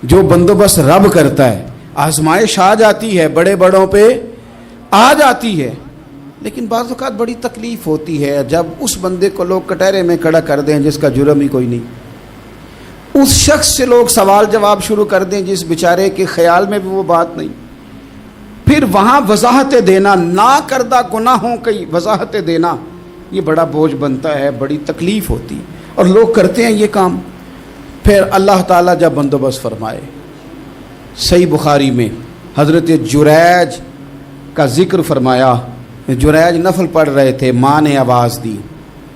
جو بندوبست رب کرتا ہے. آزمائش آ جاتی ہے, بڑے بڑوں پہ آ جاتی ہے, لیکن بعض اوقات بڑی تکلیف ہوتی ہے جب اس بندے کو لوگ کٹہرے میں کھڑا کر دیں جس کا جرم ہی کوئی نہیں, اس شخص سے لوگ سوال جواب شروع کر دیں جس بیچارے کے خیال میں بھی وہ بات نہیں. پھر وہاں وضاحتیں دینا, نہ کردہ گناہوں کی وضاحتیں دینا, یہ بڑا بوجھ بنتا ہے, بڑی تکلیف ہوتی, اور لوگ کرتے ہیں یہ کام. پھر اللہ تعالیٰ جب بندوبست فرمائے, صحیح بخاری میں حضرت جریج کا ذکر فرمایا. جریج نفل پڑھ رہے تھے, ماں نے آواز دی,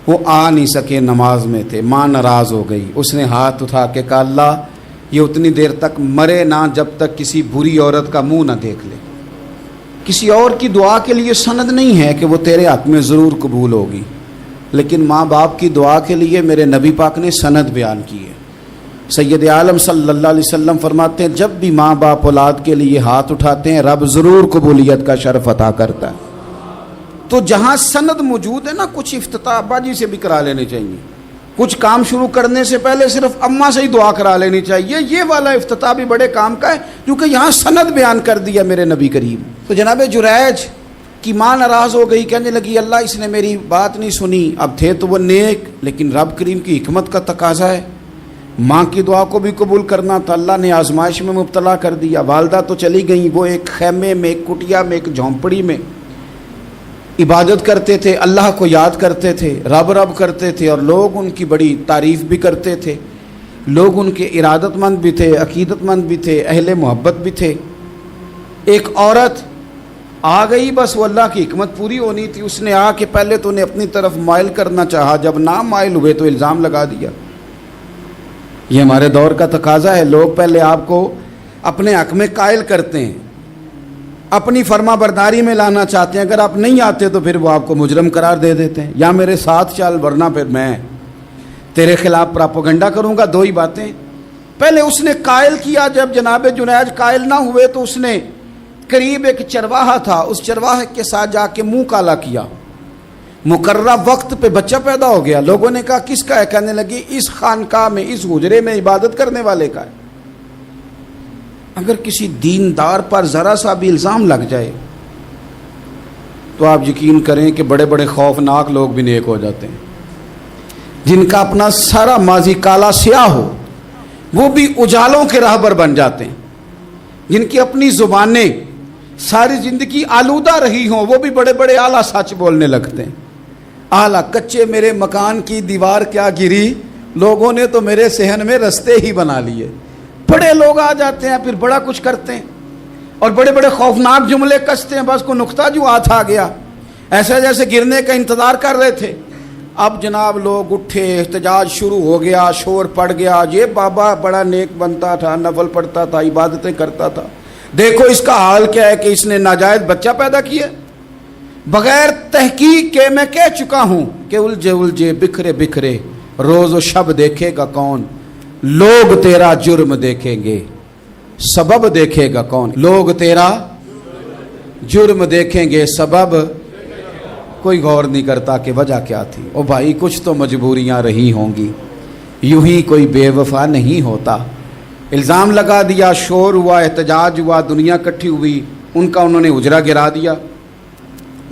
وہ آ نہیں سکے, نماز میں تھے, ماں ناراض ہو گئی. اس نے ہاتھ اٹھا کے کہا اللہ یہ اتنی دیر تک مرے نہ جب تک کسی بری عورت کا منہ نہ دیکھ لے. کسی اور کی دعا کے لیے سند نہیں ہے کہ وہ تیرے حق میں ضرور قبول ہوگی, لیکن ماں باپ کی دعا کے لیے میرے نبی پاک نے سند بیان کی ہے. سید عالم صلی اللہ علیہ وسلم فرماتے ہیں جب بھی ماں باپ اولاد کے لیے ہاتھ اٹھاتے ہیں رب ضرور قبولیت کا شرف عطا کرتا ہے. تو جہاں سند موجود ہے نا, کچھ افتتاح ابا جی سے بھی کرا لینے چاہیے, کچھ کام شروع کرنے سے پہلے صرف اماں سے ہی دعا کرا لینی چاہیے. یہ والا افتتاح بھی بڑے کام کا ہے کیونکہ یہاں سند بیان کر دیا میرے نبی کریم. تو جناب جریج کی ماں ناراض ہو گئی, کہنے لگی اللہ اس نے میری بات نہیں سنی. اب تھے تو وہ نیک, لیکن رب کریم کی حکمت کا تقاضا ہے, ماں کی دعا کو بھی قبول کرنا تھا. اللہ نے آزمائش میں مبتلا کر دیا. والدہ تو چلی گئیں, وہ ایک خیمے میں, ایک کٹیا میں, ایک جھونپڑی میں عبادت کرتے تھے, اللہ کو یاد کرتے تھے, رب رب کرتے تھے, اور لوگ ان کی بڑی تعریف بھی کرتے تھے. لوگ ان کے ارادت مند بھی تھے, عقیدت مند بھی تھے, اہل محبت بھی تھے. ایک عورت آ گئی, بس وہ اللہ کی حکمت پوری ہونی تھی. اس نے آ کے پہلے تو انہیں اپنی طرف مائل کرنا چاہا, جب نہ مائل ہوئے تو الزام لگا دیا. یہ ہمارے دور کا تقاضا ہے, لوگ پہلے آپ کو اپنے حق میں قائل کرتے ہیں, اپنی فرما برداری میں لانا چاہتے ہیں. اگر آپ نہیں آتے تو پھر وہ آپ کو مجرم قرار دے دیتے ہیں, یا میرے ساتھ چل ورنہ پھر میں تیرے خلاف پراپوگنڈا کروں گا. دو ہی باتیں. پہلے اس نے قائل کیا, جب جناب جنیج قائل نہ ہوئے تو اس نے قریب ایک چرواہا تھا, اس چرواہے کے ساتھ جا کے منہ کالا کیا. مقررہ وقت پہ بچہ پیدا ہو گیا. لوگوں نے کہا کس کا ہے؟ کہنے لگی اس خانقاہ میں, اس حجرے میں عبادت کرنے والے کا ہے. اگر کسی دیندار پر ذرا سا بھی الزام لگ جائے تو آپ یقین کریں کہ بڑے بڑے خوفناک لوگ بھی نیک ہو جاتے ہیں. جن کا اپنا سارا ماضی کالا سیاہ ہو وہ بھی اجالوں کے راہبر بن جاتے ہیں. جن کی اپنی زبانیں ساری زندگی آلودہ رہی ہوں وہ بھی بڑے بڑے اعلیٰ سچ بولنے لگتے ہیں. اعلیٰ کچے میرے مکان کی دیوار کیا گری, لوگوں نے تو میرے صحن میں رستے ہی بنا لیے. بڑے لوگ آ جاتے ہیں, پھر بڑا کچھ کرتے ہیں اور بڑے بڑے خوفناک جملے کستے ہیں. بس کو نقطہ جو ہاتھ آ گیا, ایسا جیسے گرنے کا انتظار کر رہے تھے. اب جناب لوگ اٹھے, احتجاج شروع ہو گیا, شور پڑ گیا. یہ بابا بڑا نیک بنتا تھا, نفل پڑھتا تھا, عبادتیں کرتا تھا, دیکھو اس کا حال کیا ہے کہ اس نے ناجائز بچہ پیدا کیا. بغیر تحقیق کے میں کہہ چکا ہوں کہ الجھے الجھے بکھرے بکھرے روز و شب دیکھے گا کون, لوگ تیرا جرم دیکھیں گے, سبب دیکھے گا کون. لوگ تیرا جرم دیکھیں گے, سبب کوئی غور نہیں کرتا کہ وجہ کیا تھی. او بھائی کچھ تو مجبوریاں رہی ہوں گی, یوں ہی کوئی بے وفا نہیں ہوتا. الزام لگا دیا, شور ہوا, احتجاج ہوا, دنیا کٹھی ہوئی, ان کا انہوں نے حجرہ گرا دیا,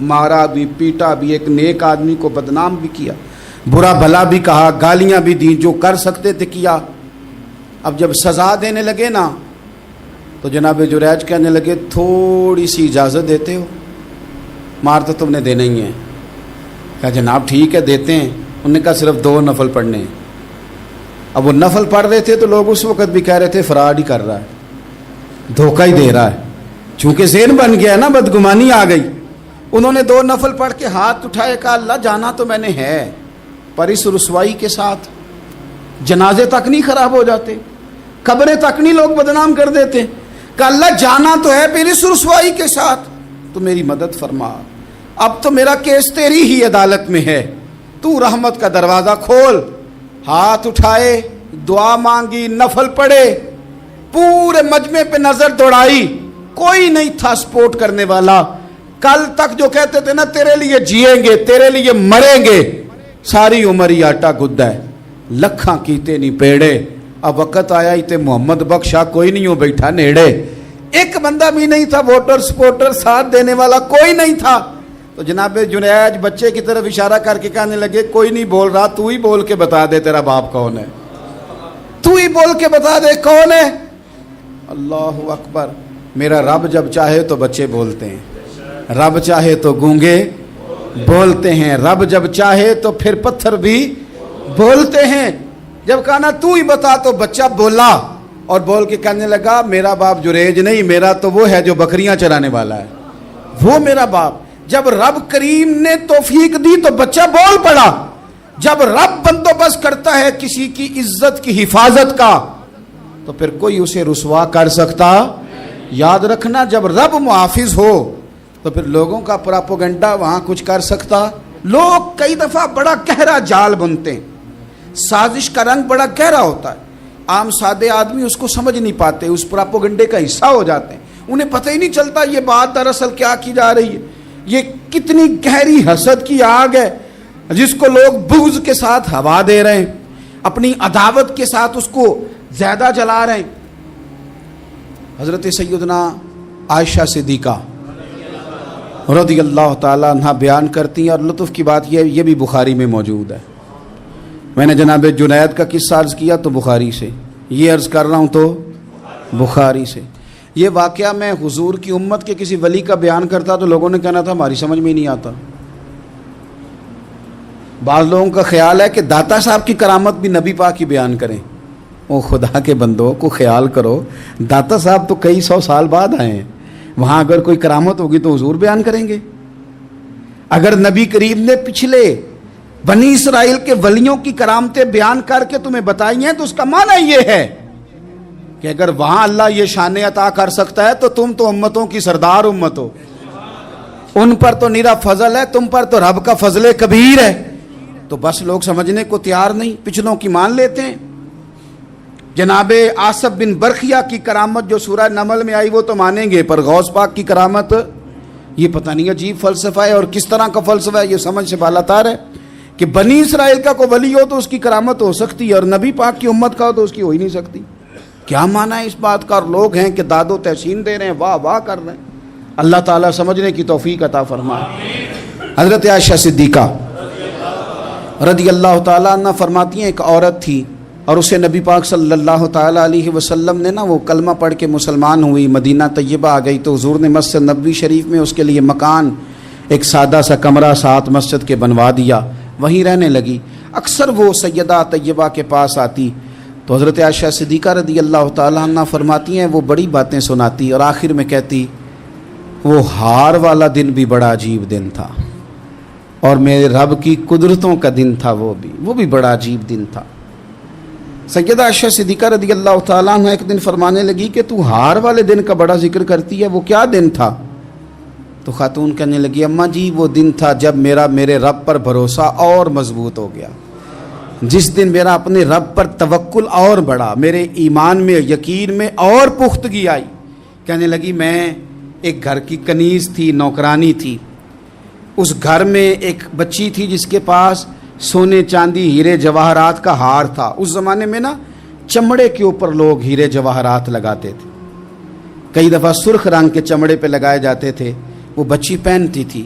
مارا بھی, پیٹا بھی, ایک نیک آدمی کو بدنام بھی کیا, برا بھلا بھی کہا, گالیاں بھی دی, جو کر سکتے تھے کیا. اب جب سزا دینے لگے نا تو جناب جریج کہنے لگے تھوڑی سی اجازت دیتے ہو, مار تو تم نے دینا ہی ہے. کہا جناب ٹھیک ہے دیتے ہیں. انہوں نے کہا صرف 2 نفل پڑھنے ہیں. اب وہ نفل پڑھ رہے تھے تو لوگ اس وقت بھی کہہ رہے تھے فراڈ ہی کر رہا ہے, دھوکہ ہی دے رہا ہے, چونکہ ذہن بن گیا نا, بدگمانی آ گئی. انہوں نے 2 نفل پڑھ کے ہاتھ اٹھائے, کہا اللہ جانا تو میں نے ہے, پر اس رسوائی کے ساتھ جنازے تک نہیں خراب ہو جاتے, قبریں تک نہیں لوگ بدنام کر دیتے. کہ اللہ جانا تو ہے پھر اس رسوائی کے ساتھ, تو میری مدد فرما. اب تو میرا کیس تیری ہی عدالت میں ہے, تو رحمت کا دروازہ کھول. ہاتھ اٹھائے, دعا مانگی, نفل پڑھے, پورے مجمع پہ نظر دوڑائی, کوئی نہیں تھا سپورٹ کرنے والا. کل تک جو کہتے تھے نا تیرے لیے جیئیں گے, تیرے لیے مریں گے, ساری عمر ہی آٹا گدا ہے. لکھاں کیتے نہیں پیڑے, اب وقت آیا تے محمد بخشا کوئی نہیں ہو بیٹھا نیڑے, ایک بندہ بھی نہیں تھا, ووٹر سپورٹر ساتھ دینے والا کوئی نہیں تھا. تو جناب جنید بچے کی طرف اشارہ کر کے کہنے لگے کوئی نہیں بول رہا, تو ہی بول کے بتا دے تیرا باپ کون ہے, تو ہی بول کے بتا دے کون ہے. اللہ اکبر. میرا رب جب چاہے تو بچے بولتے ہیں, رب چاہے تو گونگے بولتے ہیں, رب جب چاہے تو پھر پتھر بھی بولتے ہیں. جب کہا نا تو ہی بتا تو بچہ بولا اور بول کے کہنے لگا میرا باپ جریج نہیں, میرا تو وہ ہے جو بکریاں چرانے والا ہے, وہ میرا باپ. جب رب کریم نے توفیق دی تو بچہ بول پڑا. جب رب بندوبست کرتا ہے کسی کی عزت کی حفاظت کا تو پھر کوئی اسے رسوا کر سکتا. یاد رکھنا جب رب محافظ ہو تو پھر لوگوں کا پراپوگنڈا وہاں کچھ کر سکتا. لوگ کئی دفعہ بڑا گہرا جال بنتے ہیں, سازش کا رنگ بڑا گہرا ہوتا ہے, عام سادے آدمی اس کو سمجھ نہیں پاتے, اس پراپوگنڈے کا حصہ ہو جاتے ہیں, انہیں پتہ ہی نہیں چلتا یہ بات دراصل کیا کی جا رہی ہے. یہ کتنی گہری حسد کی آگ ہے جس کو لوگ بغض کے ساتھ ہوا دے رہے ہیں, اپنی عداوت کے ساتھ اس کو زیادہ جلا رہے ہیں. حضرت سیدنا عائشہ صدیقہ رضی اللہ تعالیٰ عنہ بیان کرتی ہیں, اور لطف کی بات یہ بھی بخاری میں موجود ہے. میں نے جناب جنید کا قصہ عرض کیا تو بخاری سے, یہ عرض کر رہا ہوں تو بخاری سے. یہ واقعہ میں حضور کی امت کے کسی ولی کا بیان کرتا تو لوگوں نے کہنا تھا ہماری سمجھ میں ہی نہیں آتا. بعض لوگوں کا خیال ہے کہ داتا صاحب کی کرامت بھی نبی پاک کی بیان کریں. او خدا کے بندوں کو خیال کرو, داتا صاحب تو کئی سو سال بعد آئے ہیں, وہاں اگر کوئی کرامت ہوگی تو حضور بیان کریں گے. اگر نبی کریم نے پچھلے بنی اسرائیل کے ولیوں کی کرامتیں بیان کر کے تمہیں بتائی ہیں تو اس کا معنی یہ ہے کہ اگر وہاں اللہ یہ شان عطا کر سکتا ہے تو تم تو امتوں کی سردار امت ہو, ان پر تو نیرا فضل ہے, تم پر تو رب کا فضل کبیر ہے. تو بس لوگ سمجھنے کو تیار نہیں, پچھلوں کی مان لیتے ہیں. جناب آصف بن برخیہ کی کرامت جو سورہ نمل میں آئی وہ تو مانیں گے, پر غوث پاک کی کرامت یہ پتہ نہیں عجیب فلسفہ ہے اور کس طرح کا فلسفہ ہے, یہ سمجھ سے بالاتار ہے کہ بنی اسرائیل کا کوئی ولی ہو تو اس کی کرامت ہو سکتی ہے اور نبی پاک کی امت کا ہو تو اس کی ہو ہی نہیں سکتی. کیا معنی ہے اس بات کا؟ اور لوگ ہیں کہ داد و تحسین دے رہے ہیں, واہ واہ کر رہے ہیں. اللہ تعالیٰ سمجھنے کی توفیق عطا فرمائے. حضرت عائشہ صدیقہ رضی اللہ تعالیٰ عنہ فرماتی ہیں ایک عورت تھی اور اسے نبی پاک صلی اللہ تعالیٰ علیہ وسلم نے وہ کلمہ پڑھ کے مسلمان ہوئی, مدینہ طیبہ آ گئی تو حضور نے مسجد نبوی شریف میں اس کے لیے مکان, ایک سادہ سا کمرہ ساتھ مسجد کے بنوا دیا, وہیں رہنے لگی. اکثر وہ سیدہ طیبہ کے پاس آتی تو حضرت عائشہ صدیقہ رضی اللہ تعالیٰ عنہ فرماتی ہیں وہ بڑی باتیں سناتی اور آخر میں کہتی وہ ہار والا دن بھی بڑا عجیب دن تھا اور میرے رب کی قدرتوں کا دن تھا, وہ بھی بڑا عجیب دن تھا. سیدہ عائشہ صدیقہ رضی اللہ تعالیٰ عنہ ایک دن فرمانے لگی کہ تو ہار والے دن کا بڑا ذکر کرتی ہے, وہ کیا دن تھا؟ تو خاتون کہنے لگی اماں جی وہ دن تھا جب میرے رب پر بھروسہ اور مضبوط ہو گیا, جس دن میرا اپنے رب پر توکل اور بڑھا, میرے ایمان میں یقین میں اور پختگی آئی. کہنے لگی میں ایک گھر کی کنیز تھی, نوکرانی تھی, اس گھر میں ایک بچی تھی جس کے پاس سونے چاندی ہیرے جواہرات کا ہار تھا. اس زمانے میں نا چمڑے کے اوپر لوگ ہیرے جواہرات لگاتے تھے, کئی دفعہ سرخ رنگ کے چمڑے پہ لگائے جاتے تھے. وہ بچی پہنتی تھی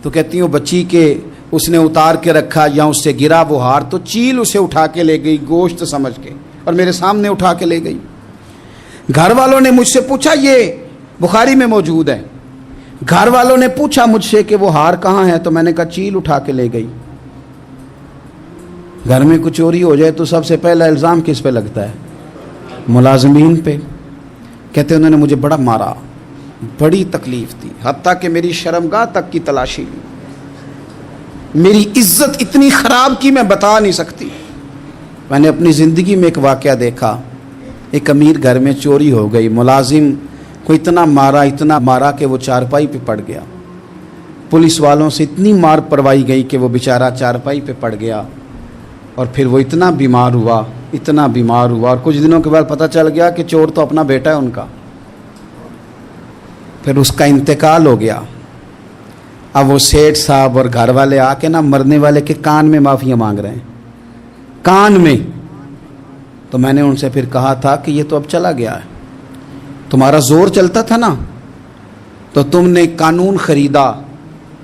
تو کہتی ہیں وہ بچی کے اس نے اتار کے رکھا یا اس سے گرا وہ ہار تو چیل اسے اٹھا کے لے گئی گوشت سمجھ کے اور میرے سامنے اٹھا کے لے گئی. گھر والوں نے مجھ سے پوچھا, یہ بخاری میں موجود ہے, گھر والوں نے پوچھا مجھ سے کہ وہ ہار کہاں ہے, تو میں نے کہا چیل اٹھا کے لے گئی. گھر میں کچھ چوری ہو جائے تو سب سے پہلا الزام کس پہ لگتا ہے؟ ملازمین پہ. کہتے انہوں نے مجھے بڑا مارا, بڑی تکلیف تھی, حتیٰ کہ میری شرمگاہ تک کی تلاشی لی, میری عزت اتنی خراب کی میں بتا نہیں سکتی. میں نے اپنی زندگی میں ایک واقعہ دیکھا, ایک امیر گھر میں چوری ہو گئی, ملازم کو اتنا مارا کہ وہ چارپائی پہ پڑ گیا. پولیس والوں سے اتنی مار پروائی گئی کہ وہ بیچارہ چارپائی پہ پڑ گیا اور پھر وہ اتنا بیمار ہوا اور کچھ دنوں کے بعد پتہ چل گیا کہ چور تو اپنا بیٹا ہے ان کا. پھر اس کا انتقال ہو گیا. اب وہ سیٹھ صاحب اور گھر والے آ کے مرنے والے کے کان میں معافیاں مانگ رہے ہیں, کان میں تو میں نے ان سے پھر کہا تھا کہ یہ تو اب چلا گیا ہے، تمہارا زور چلتا تھا نا، تو تم نے قانون خریدا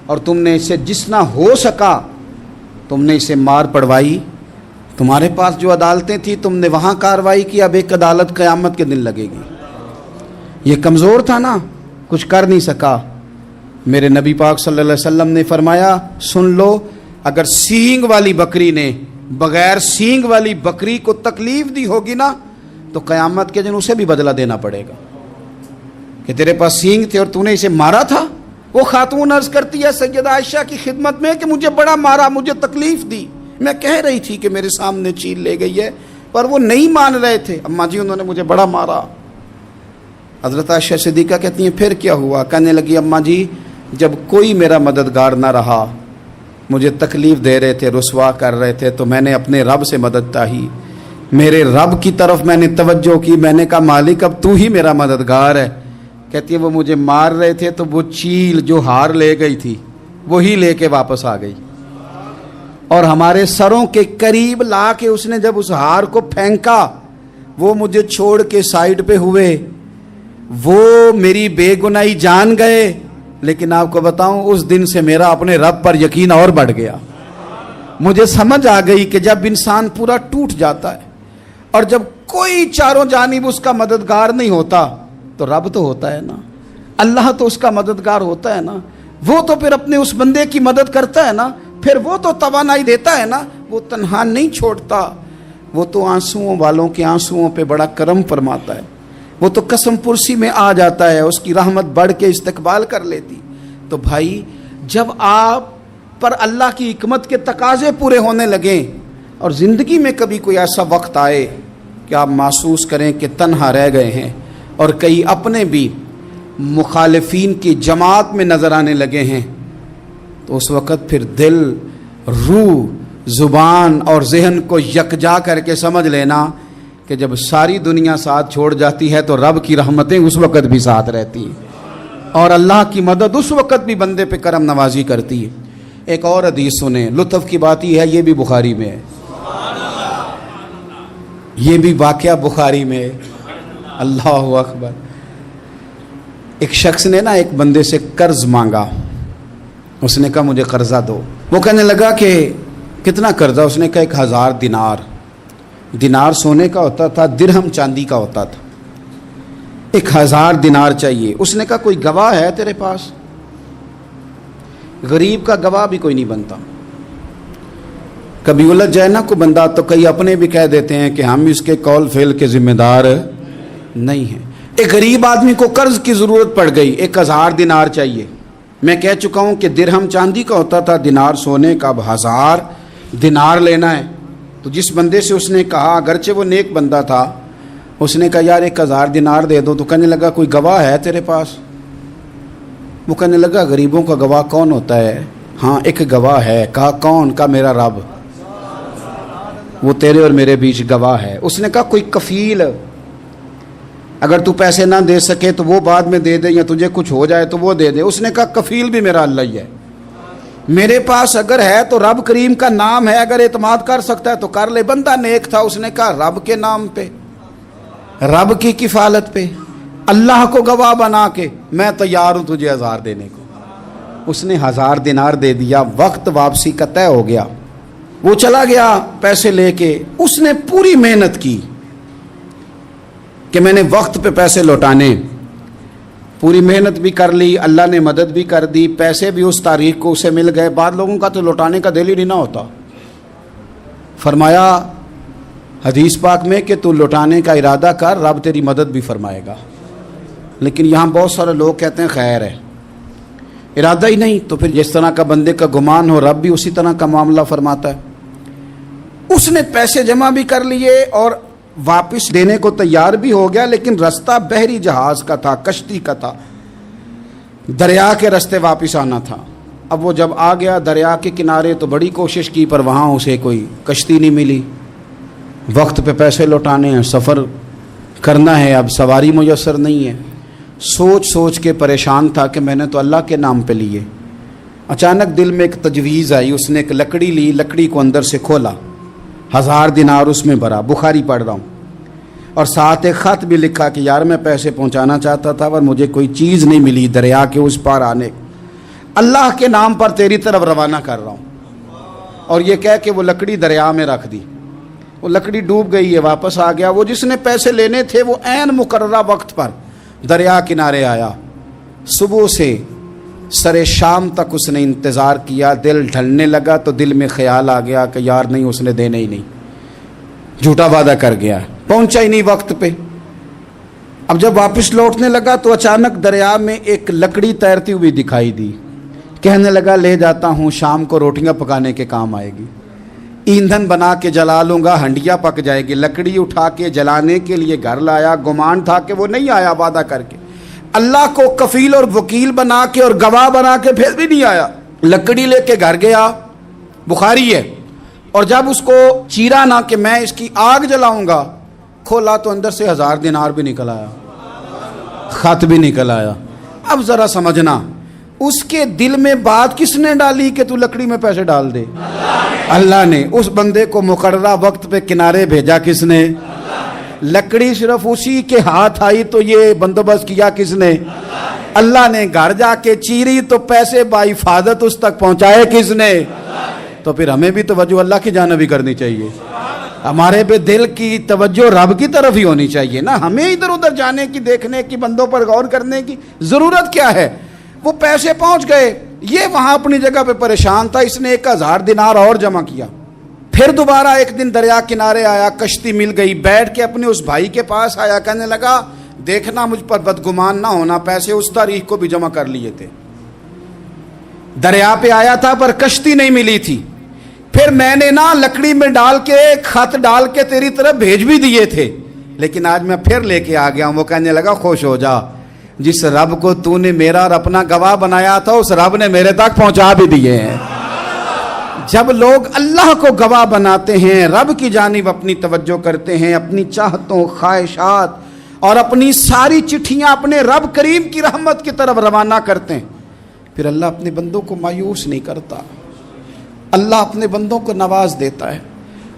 اور تم نے اسے جتنا ہو سکا تم نے اسے مار پڑوائی، تمہارے پاس جو عدالتیں تھیں تم نے وہاں کارروائی کی، اب ایک عدالت قیامت کے دن لگے گی۔ یہ کمزور تھا نا، کچھ کر نہیں سکا۔ میرے نبی پاک صلی اللہ علیہ وسلم نے فرمایا سن لو، اگر سینگ والی بکری نے بغیر سینگ والی بکری کو تکلیف دی ہوگی نا تو قیامت کے دن اسے بھی بدلہ دینا پڑے گا کہ تیرے پاس سینگ تھے اور تو نے اسے مارا تھا۔ وہ خاتون عرض کرتی ہے سیدہ عائشہ کی خدمت میں کہ مجھے بڑا مارا، مجھے تکلیف دی، میں کہہ رہی تھی کہ میرے سامنے چیل لے گئی ہے پر وہ نہیں مان رہے تھے، اماں جی انہوں نے مجھے بڑا مارا۔ حضرت عائشہ صدیقہ کہتی ہیں پھر کیا ہوا؟ کہنے لگی اماں جی جب کوئی میرا مددگار نہ رہا، مجھے تکلیف دے رہے تھے، رسوا کر رہے تھے، تو میں نے اپنے رب سے مدد چاہی، میرے رب کی طرف میں نے توجہ کی، میں نے کہا مالک اب تو ہی میرا مددگار ہے۔ کہتی ہے وہ مجھے مار رہے تھے تو وہ چیل جو ہار لے گئی تھی وہی لے کے واپس آ گئی، اور ہمارے سروں کے قریب لا کے اس نے جب اس ہار کو پھینکا وہ مجھے چھوڑ کے سائیڈ پہ ہوئے، وہ میری بے گناہی جان گئے، لیکن آپ کو بتاؤں اس دن سے میرا اپنے رب پر یقین اور بڑھ گیا۔ مجھے سمجھ آ گئی کہ جب انسان پورا ٹوٹ جاتا ہے اور جب کوئی چاروں جانب اس کا مددگار نہیں ہوتا تو رب تو ہوتا ہے نا، اللہ تو اس کا مددگار ہوتا ہے نا، وہ تو پھر اپنے اس بندے کی مدد کرتا ہے نا، پھر وہ تو توانائی دیتا ہے نا، وہ تنہا نہیں چھوڑتا، وہ تو آنسوؤں والوں کے آنسوؤں پہ بڑا کرم فرماتا ہے، وہ تو قسم پرسی میں آ جاتا ہے، اس کی رحمت بڑھ کے استقبال کر لیتی۔ تو بھائی جب آپ پر اللہ کی حکمت کے تقاضے پورے ہونے لگیں اور زندگی میں کبھی کوئی ایسا وقت آئے کہ آپ محسوس کریں کہ تنہا رہ گئے ہیں اور کئی اپنے بھی مخالفین کی جماعت میں نظر آنے لگے ہیں، تو اس وقت پھر دل، روح، زبان اور ذہن کو یکجا کر کے سمجھ لینا کہ جب ساری دنیا ساتھ چھوڑ جاتی ہے تو رب کی رحمتیں اس وقت بھی ساتھ رہتی ہیں اور اللہ کی مدد اس وقت بھی بندے پہ کرم نوازی کرتی ہے۔ ایک اور حدیث سنیں، لطف کی بات یہ ہے یہ بھی بخاری میں ہے، یہ بھی واقعہ بخاری میں ہے۔ اللہ اکبر۔ ایک شخص نے نا ایک بندے سے قرض مانگا، اس نے کہا مجھے قرضہ دو۔ وہ کہنے لگا کہ کتنا قرضہ؟ اس نے کہا 1000 دینار۔ دینار سونے کا ہوتا تھا، درہم چاندی کا ہوتا تھا۔ 1000 دینار چاہیے۔ اس نے کہا کوئی گواہ ہے تیرے پاس؟ غریب کا گواہ بھی کوئی نہیں بنتا، کبھی الجھ جائے نا کوئی بندہ تو کئی اپنے بھی کہہ دیتے ہیں کہ ہم اس کے قول فعل کے ذمہ دار نہیں ہیں۔ ایک غریب آدمی کو قرض کی ضرورت پڑ گئی، 1000 دینار چاہیے۔ میں کہہ چکا ہوں کہ درہم چاندی کا ہوتا تھا، دینار سونے کا، اب 1000 دینار لینا ہے۔ تو جس بندے سے اس نے کہا، اگرچہ وہ نیک بندہ تھا، اس نے کہا یار 1000 دینار دے دو، تو کہنے لگا کوئی گواہ ہے تیرے پاس؟ وہ کہنے لگا غریبوں کا گواہ کون ہوتا ہے؟ ہاں ایک گواہ ہے۔ کہا کون؟ کہا میرا رب، وہ تیرے اور میرے بیچ گواہ ہے۔ اس نے کہا کوئی کفیل، اگر تو پیسے نہ دے سکے تو وہ بعد میں دے دے، یا تجھے کچھ ہو جائے تو وہ دے دے۔ اس نے کہا کفیل بھی میرا اللہ ہی ہے، میرے پاس اگر ہے تو رب کریم کا نام ہے، اگر اعتماد کر سکتا ہے تو کر لے۔ بندہ نیک تھا، اس نے کہا رب کے نام پہ، رب کی کفالت پہ، اللہ کو گواہ بنا کے میں تیار ہوں تجھے 1000 دینے کو۔ اس نے 1000 دینار دے دیا، وقت واپسی کا طے ہو گیا، وہ چلا گیا پیسے لے کے۔ اس نے پوری محنت کی کہ میں نے وقت پہ پیسے لوٹانے، پوری محنت بھی کر لی، اللہ نے مدد بھی کر دی، پیسے بھی اس تاریخ کو اسے مل گئے۔ بعض لوگوں کا تو لوٹانے کا دل ہی نہیں نہ ہوتا۔ فرمایا حدیث پاک میں کہ تو لوٹانے کا ارادہ کر، رب تیری مدد بھی فرمائے گا۔ لیکن یہاں بہت سارے لوگ کہتے ہیں خیر ہے، ارادہ ہی نہیں، تو پھر جس طرح کا بندے کا گمان ہو رب بھی اسی طرح کا معاملہ فرماتا ہے۔ اس نے پیسے جمع بھی کر لیے اور واپس دینے کو تیار بھی ہو گیا، لیکن رستہ بحری جہاز کا تھا، کشتی کا تھا، دریا کے رستے واپس آنا تھا۔ اب وہ جب آ گیا دریا کے کنارے تو بڑی کوشش کی، پر وہاں اسے کوئی کشتی نہیں ملی۔ وقت پہ پیسے لوٹانے ہیں، سفر کرنا ہے، اب سواری میسر نہیں ہے۔ سوچ سوچ کے پریشان تھا کہ میں نے تو اللہ کے نام پہ لیے۔ اچانک دل میں ایک تجویز آئی، اس نے ایک لکڑی لی، لکڑی کو اندر سے کھولا، 1000 دینار اس میں بھرا۔ بخاری پڑھ رہا ہوں۔ اور ساتھ ایک خط بھی لکھا کہ یار میں پیسے پہنچانا چاہتا تھا پر مجھے کوئی چیز نہیں ملی دریا کے اس پار آنے، اللہ کے نام پر تیری طرف روانہ کر رہا ہوں۔ اور یہ کہہ کہ وہ لکڑی دریا میں رکھ دی، وہ لکڑی ڈوب گئی ہے، واپس آ گیا۔ وہ جس نے پیسے لینے تھے وہ عین مقررہ وقت پر دریا کنارے آیا، صبح سے سر شام تک اس نے انتظار کیا۔ دل ڈھلنے لگا تو دل میں خیال آ گیا کہ یار نہیں، اس نے دینے ہی نہیں، جھوٹا وعدہ کر گیا، پہنچا ہی نہیں وقت پہ۔ اب جب واپس لوٹنے لگا تو اچانک دریا میں ایک لکڑی تیرتی ہوئی دکھائی دی، کہنے لگا لے جاتا ہوں، شام کو روٹیاں پکانے کے کام آئے گی، ایندھن بنا کے جلا لوں گا، ہنڈیا پک جائے گی۔ لکڑی اٹھا کے جلانے کے لیے گھر لایا، گمان تھا کہ وہ نہیں آیا وعدہ کر کے، اللہ کو کفیل اور وکیل بنا کے اور گواہ بنا کے پھر بھی نہیں آیا۔ لکڑی لے کے گھر گیا، بخاری ہے، اور جب اس کو چیرا نہ کہ میں اس کی آگ جلاؤں گا، کھولا تو اندر سے 1000 دینار بھی نکل آیا، خط بھی نکل آیا۔ اب ذرا سمجھنا، اس کے دل میں بات کس نے ڈالی کہ تو لکڑی میں پیسے ڈال دے؟ اللہ نے۔ اس بندے کو مقررہ وقت پہ کنارے بھیجا کس نے؟ لکڑی صرف اسی کے ہاتھ آئی تو یہ بندوبست کیا کس نے؟ اللہ نے۔ گھر جا کے چیری تو پیسے بحفاظت اس تک پہنچائے کس نے؟ تو پھر ہمیں بھی توجہ اللہ کی جانب ہی کرنی چاہیے، ہمارے پہ دل کی توجہ رب کی طرف ہی ہونی چاہیے نا، ہمیں ادھر ادھر جانے کی، دیکھنے کی، بندوں پر غور کرنے کی ضرورت کیا ہے؟ وہ پیسے پہنچ گئے، یہ وہاں اپنی جگہ پہ پریشان تھا، اس نے 1000 دینار اور جمع کیا۔ پھر دوبارہ ایک دن دریا کنارے آیا، کشتی مل گئی، بیٹھ کے اپنے اس بھائی کے پاس آیا، کہنے لگا دیکھنا مجھ پر بدگمان نہ ہونا، پیسے اس تاریخ کو بھی جمع کر لیے تھے، دریا پہ آیا تھا پر کشتی نہیں ملی تھی، پھر میں نے نا لکڑی میں ڈال کے خط ڈال کے تیری طرف بھیج بھی دیے تھے، لیکن آج میں پھر لے کے آ گیا ہوں۔ وہ کہنے لگا خوش ہو جا، جس رب کو تو نے میرا اور اپنا گواہ بنایا تھا اس رب نے میرے تک پہنچا بھی دیے ہیں۔ جب لوگ اللہ کو گواہ بناتے ہیں، رب کی جانب اپنی توجہ کرتے ہیں، اپنی چاہتوں، خواہشات اور اپنی ساری چٹھیاں اپنے رب کریم کی رحمت کی طرف روانہ کرتے ہیں، پھر اللہ اپنے بندوں کو مایوس نہیں کرتا، اللہ اپنے بندوں کو نواز دیتا ہے،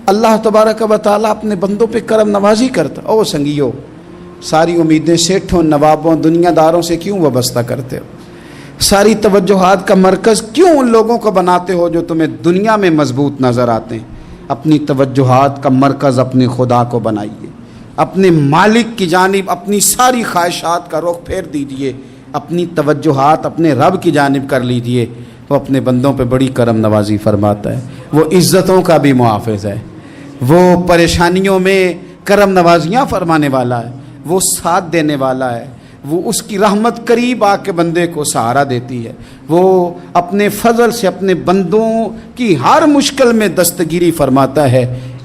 اللہ تبارک و تعالیٰ اپنے بندوں پہ کرم نوازی کرتا۔ او سنگیو، ساری امیدیں سیٹھوں، نوابوں، دنیا داروں سے کیوں وابستہ کرتے ہو؟ ساری توجہات کا مرکز کیوں ان لوگوں کو بناتے ہو جو تمہیں دنیا میں مضبوط نظر آتے ہیں؟ اپنی توجہات کا مرکز اپنے خدا کو بنائیے، اپنے مالک کی جانب اپنی ساری خواہشات کا رخ پھیر دیجئے، اپنی توجہات اپنے رب کی جانب کر لیجئے، وہ اپنے بندوں پہ بڑی کرم نوازی فرماتا ہے، وہ عزتوں کا بھی محافظ ہے، وہ پریشانیوں میں کرم نوازیاں فرمانے والا ہے، وہ ساتھ دینے والا ہے، وہ اس کی رحمت قریب آ کے بندے کو سہارا دیتی ہے، وہ اپنے فضل سے اپنے بندوں کی ہر مشکل میں دستگیری فرماتا ہے۔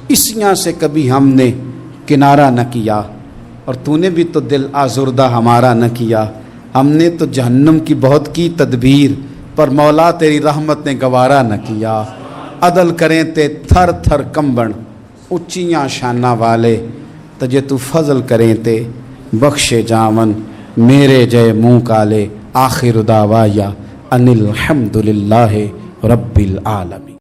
اسیاں سے کبھی ہم نے کنارہ نہ کیا، اور تو نے بھی تو دل آزردہ ہمارا نہ کیا، ہم نے تو جہنم کی بہت کی تدبیر، پر مولا تیری رحمت نے گوارا نہ کیا۔ عدل کریں تے تھر تھر کمبن، اچیاں شانہ والے، تجھے تو فضل کریں تے بخشے جاون، میرے جے منہ کالے۔ آخر دعوایا ان الحمد للہ رب العالمین۔